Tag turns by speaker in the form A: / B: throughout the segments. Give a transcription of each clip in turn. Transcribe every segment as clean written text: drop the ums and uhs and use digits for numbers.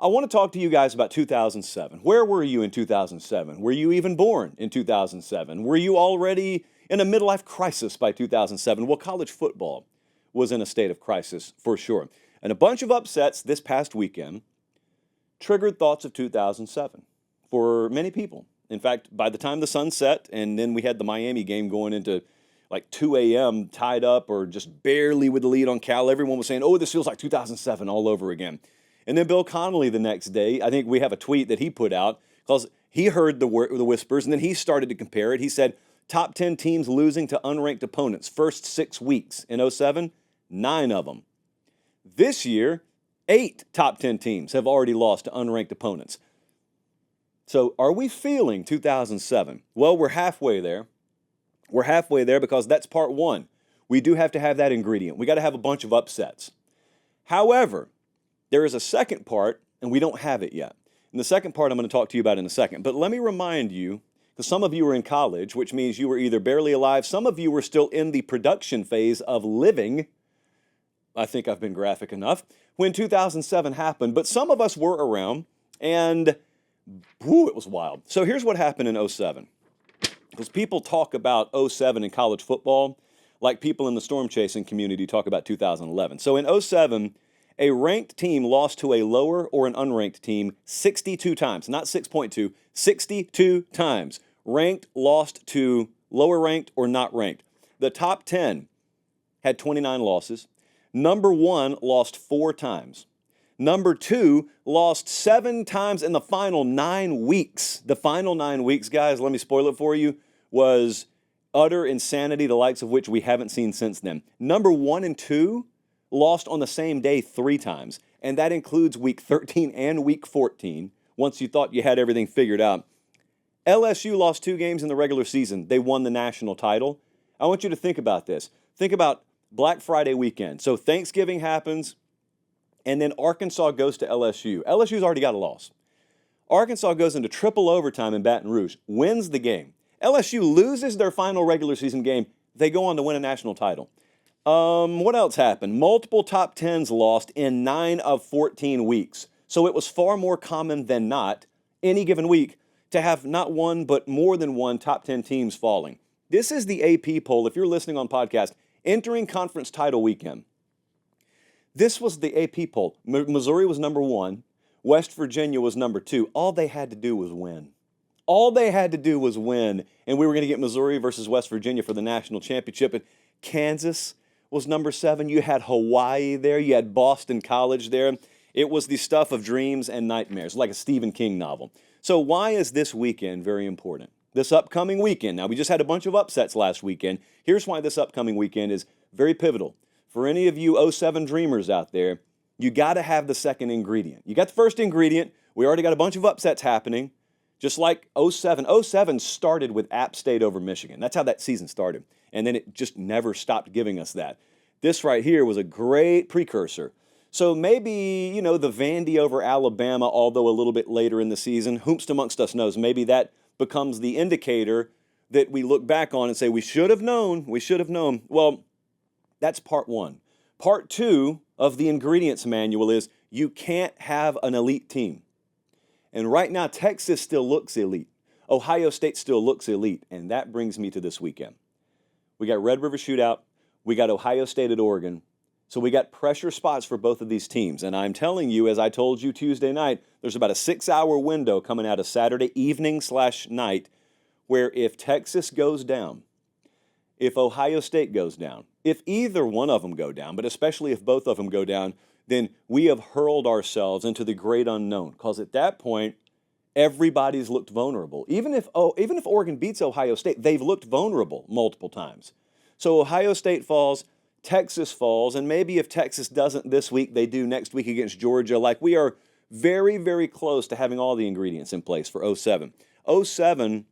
A: I want to talk to you guys about 2007. Where were you in 2007? Were you even born in 2007? Were you already in a midlife crisis by 2007? Well, college football was in a state of crisis for sure. And a bunch of upsets this past weekend triggered thoughts of 2007 for many people. In fact, by the time the sun set and then we had the Miami game going into like 2 a.m. tied up or just barely with the lead on Cal, everyone was saying, oh, this feels like 2007 all over again. And then Bill Connolly the next day, I think we have a tweet that he put out because he heard the whispers and then he started to compare it. He said, top 10 teams losing to unranked opponents first 6 weeks in 07, 9 of them. This year, 8 top 10 teams have already lost to unranked opponents. So are we feeling 2007? Well, we're halfway there. We're halfway there because that's part one. We do have to have that ingredient. We got to have a bunch of upsets. However, there is a second part, and we don't have it yet. And the second part I'm going to talk to you about in a second. But let me remind you, because some of you were in college, which means you were either barely alive, some of you were still in the production phase of living. I think I've been graphic enough, when 2007 happened. But some of us were around, and whoo, it was wild. So here's what happened in 07. Because people talk about 07 in college football like people in the storm chasing community talk about 2011. So in 07, a ranked team lost to a lower or an unranked team 62 times, not 6.2, 62 times. Ranked lost to lower ranked or not ranked. The top 10 had 29 losses. Number 1 lost 4 times. Number 2 lost 7 times in the final 9 weeks. The final 9 weeks, guys, let me spoil it for you, was utter insanity, the likes of which we haven't seen since then. Number 1 and 2 lost on the same day 3 times, and that includes week 13 and week 14, once you thought you had everything figured out. LSU lost 2 games in the regular season. They won the national title. I want you to think about this. Think about Black Friday weekend. So Thanksgiving happens, and then Arkansas goes to LSU. LSU's already got a loss. Arkansas goes into triple overtime in Baton Rouge, wins the game. LSU loses their final regular season game. They go on to win a national title. What else happened? Multiple top 10s lost in 9 of 14 weeks. So it was far more common than not, any given week, to have not one but more than one top 10 teams falling. This is the AP poll, if you're listening on podcast, entering conference title weekend. This was the AP poll. Missouri was number 1. West Virginia was number 2. All they had to do was win. All they had to do was win, and we were going to get Missouri versus West Virginia for the national championship. And Kansas was number 7. You had Hawaii there. You had Boston College there. It was the stuff of dreams and nightmares, like a Stephen King novel. So why is this weekend very important? This upcoming weekend. Now, we just had a bunch of upsets last weekend. Here's why this upcoming weekend is very pivotal. For any of you 07 dreamers out there, you got to have the second ingredient. You got the first ingredient. We already got a bunch of upsets happening. Just like 07. 07 started with App State over Michigan. That's how that season started. And then it just never stopped giving us that. This right here was a great precursor. So maybe, the Vandy over Alabama, although a little bit later in the season, whomst amongst us knows, maybe that becomes the indicator that we look back on and say, we should have known. Well, that's part 1. Part 2 of the ingredients manual is you can't have an elite team. And right now, Texas still looks elite. Ohio State still looks elite. And that brings me to this weekend. We got Red River Shootout. We got Ohio State at Oregon. So we got pressure spots for both of these teams. And I'm telling you, as I told you Tuesday night, there's about a 6-hour window coming out of Saturday evening/night where if Texas goes down, if Ohio State goes down, if either one of them go down, but especially if both of them go down, then we have hurled ourselves into the great unknown. Because at that point, everybody's looked vulnerable. Even if Oregon beats Ohio State, they've looked vulnerable multiple times. So Ohio State falls, Texas falls, and maybe if Texas doesn't this week, they do next week against Georgia. Like, we are very, very close to having all the ingredients in place for 07. 07,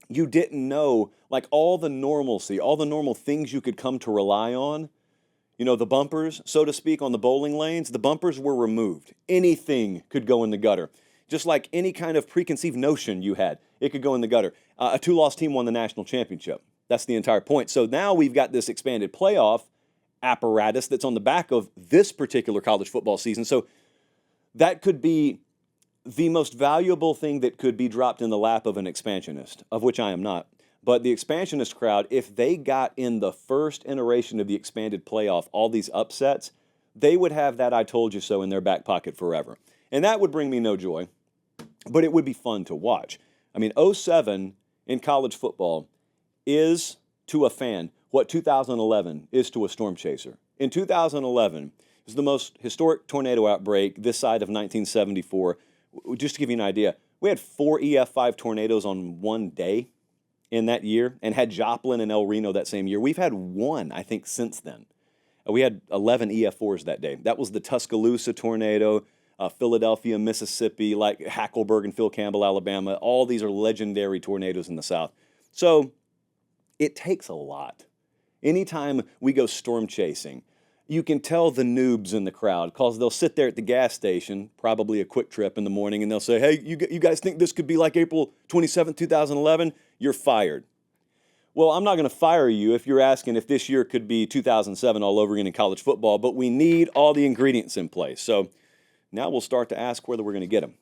A: you didn't know, like, all the normalcy, all the normal things you could come to rely on. The bumpers, so to speak, on the bowling lanes, the bumpers were removed. Anything could go in the gutter. Just like any kind of preconceived notion you had, it could go in the gutter. A 2-loss team won the national championship. That's the entire point. So now we've got this expanded playoff apparatus that's on the back of this particular college football season. So That could be the most valuable thing that could be dropped in the lap of an expansionist, of which I am not. But the expansionist crowd, if they got in the first iteration of the expanded playoff all these upsets, they would have that "I told you so" in their back pocket forever. And that would bring me no joy, but it would be fun to watch. I mean, '07 in college football is, to a fan, what 2011 is to a storm chaser. In 2011, it was the most historic tornado outbreak this side of 1974. Just to give you an idea, we had 4 EF5 tornadoes on one day in that year, and had Joplin and El Reno that same year. We've had one, I think, since then. We had 11 EF4s that day. That was the Tuscaloosa tornado, Philadelphia, Mississippi, like Hackleburg and Phil Campbell, Alabama. All these are legendary tornadoes in the South. So it takes a lot. Anytime we go storm chasing, you can tell the noobs in the crowd, because they'll sit there at the gas station, probably a quick trip in the morning, and they'll say, "Hey, you guys think this could be like April 27th, 2011? You're fired." Well, I'm not going to fire you if you're asking if this year could be 2007 all over again in college football, but we need all the ingredients in place. So now we'll start to ask whether we're going to get them.